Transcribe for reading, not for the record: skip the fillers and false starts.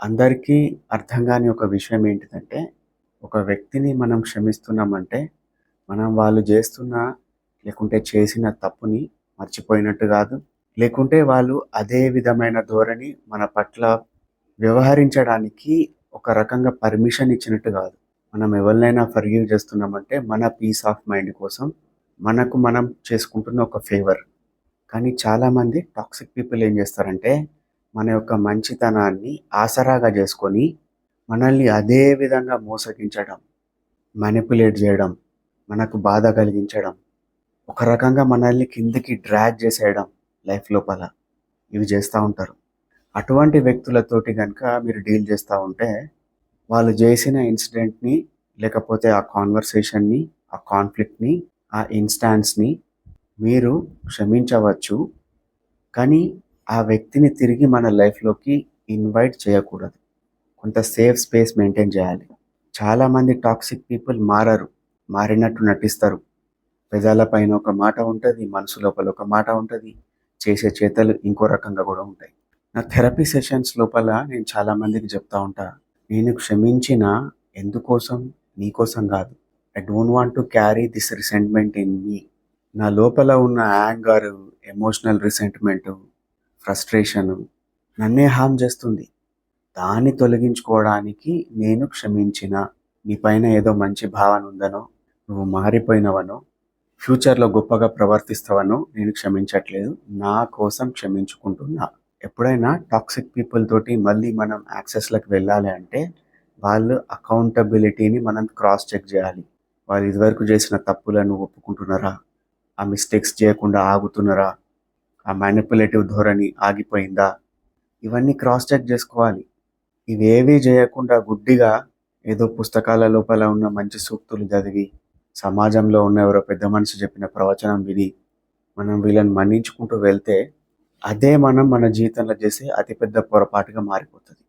అందరికీ అర్థం గాని ఒక విషయం ఏంటిదంటే, ఒక వ్యక్తిని మనం క్షమిస్తున్నామంటే, మనం వాళ్ళు జేస్తున్న లేకుంటే చేసిన తప్పుని మర్చిపోయినట్టు గాదు. లేకుంటే వాళ్ళు అదే విధమైన ధోరణి మన పట్ల వ్యవహరించడానికి ఒక రకంగా పర్మిషన్ ఇచ్చినట్టు గాదు. మనం ఎవరినైనా ఫర్‌గివ్ జేస్తున్నామంటే, మన పీస్ ఆఫ్ మైండ్ కోసం మనకు మనం చేసుకుంటున్న ఒక ఫేవర్. కానీ చాలామంది టాక్సిక్ పీపుల్ ఏం జేస్తారంటే, మన యొక్క మంచితనాన్ని ఆసరాగా జేసుకొని, మనల్ని అదే విధంగా మోసగించడం, మానిప్యులేట్ జేయడం, మనకు బాధ కలిగించడం, ఒక రకంగా మనల్ని కిందకి డ్రాగ్ జేసేయడం లైఫ్ లోపల. ఇవి జేస్తా ఉంటారు. అటువంటి వ్యక్తులతోటి గనుక మీరు డీల్ జేస్తా ఉంటే, వాళ్ళు జేసిన ఇన్సిడెంట్‌ని, లేకపోతే ఆ కాన్వర్సేషన్‌ని, ఆ కాన్‌ఫ్లిక్ట్‌ని, ఆ ఇన్‌స్టాన్స్‌ని మీరు క్షమించవచ్చు. కానీ ఆ వ్యక్తిని తిరిగి మన లైఫ్‌లోకి ఇన్వైట్ చేయకూడదు. కొంత సేఫ్ స్పేస్ మెయింటైన్ జేయాలి. చాలామంది టాక్సిక్ పీపుల్ మారరు. మారినట్టు నటిస్తారు. పెదాల పైన ఒక మాట ఉంటది. మనసు లోపల ఒక మాట ఉంటది. చేసే చేతలు ఇంకో రకంగా గూడా ఉంటాయి. నా థెరపీ సెషన్స్ లోపల నేను చాలా మందికి చెప్తా ఉంటా. నేను క్షమించిన ఎందుకోసం? నీకోసం గాదు. I don't want to carry this resentment in me. నా లోపల ఉన్న యాంగరు, ఎమోషనల్ రిసెంట్‌మెంటు, ఫ్రస్ట్రేషను నన్నే హార్మ్ చేస్తుంది. దాన్ని తొలగించుకోవడానికి నేను క్షమించిన. నీ పైన ఏదో మంచి భావన ఉందనో, నువ్వు మారిపోయినవనో, ఫ్యూచర్‌లో గొప్పగా ప్రవర్తిస్తావనో నేను క్షమించట్లేదు. నా కోసం క్షమించుకుంటున్నా. ఎప్పుడైనా టాక్సిక్ పీపుల్ తోటి మళ్ళీ మనం యాక్సెస్‌లోకి వెళ్ళాలి అంటే, వాళ్ళు అకౌంటబిలిటీని మనం క్రాస్ చెక్ జేయాలి. వాళ్ళు ఇదివరకు చేసిన తప్పులను ఒప్పుకుంటున్నారా? ఆ మిస్టేక్స్ చేయకుండా ఆగుతున్నారా? ఆ మానిప్యులేటివ్ ధోరణి ఆగిపోయిందా? ఇవన్నీ క్రాస్ చెక్ జేసుకోవాలి. ఇవేవీ జేయకుండా గుడ్డిగా ఏదో పుస్తకాల లోపల ఉన్న మంచి సూక్తులు చదివి, సమాజంలో ఉన్న ఎవరో పెద్ద మనిషి చెప్పిన ప్రవచనం విని, మనం వీళ్ళని మన్నించుకుంటూ వెళ్తే, అదే మనం మన జీవితంలో చేసే అతిపెద్ద పొరపాటుగా మారిపోతది.